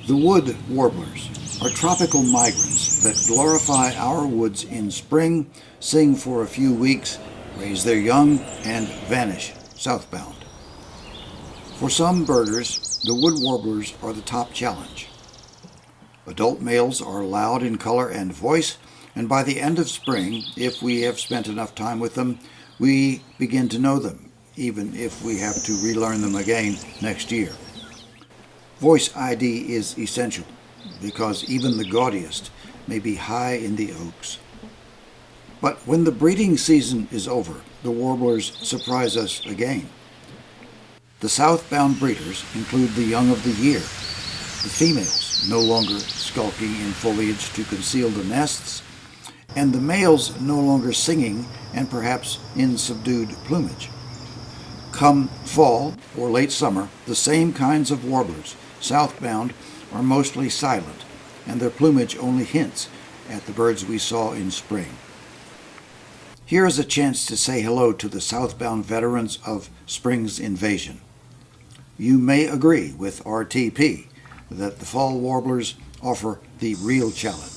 The wood warblers are tropical migrants that glorify our woods in spring, sing for a few weeks, raise their young, and vanish southbound. For some birders, the wood warblers are the top challenge. Adult males are loud in color and voice, and by the end of spring, if we have spent enough time with them, we begin to know them, even if we have to relearn them again next year. Voice ID is essential, because even the gaudiest may be high in the oaks. But when the breeding season is over, the warblers surprise us again. The southbound breeders include the young of the year, the females no longer skulking in foliage to conceal the nests, and the males no longer singing and perhaps in subdued plumage. Come fall or late summer, the same kinds of warblers, southbound, are mostly silent, and their plumage only hints at the birds we saw in spring. Here is a chance to say hello to the southbound veterans of spring's invasion. You may agree with RTP that the fall warblers offer the real challenge.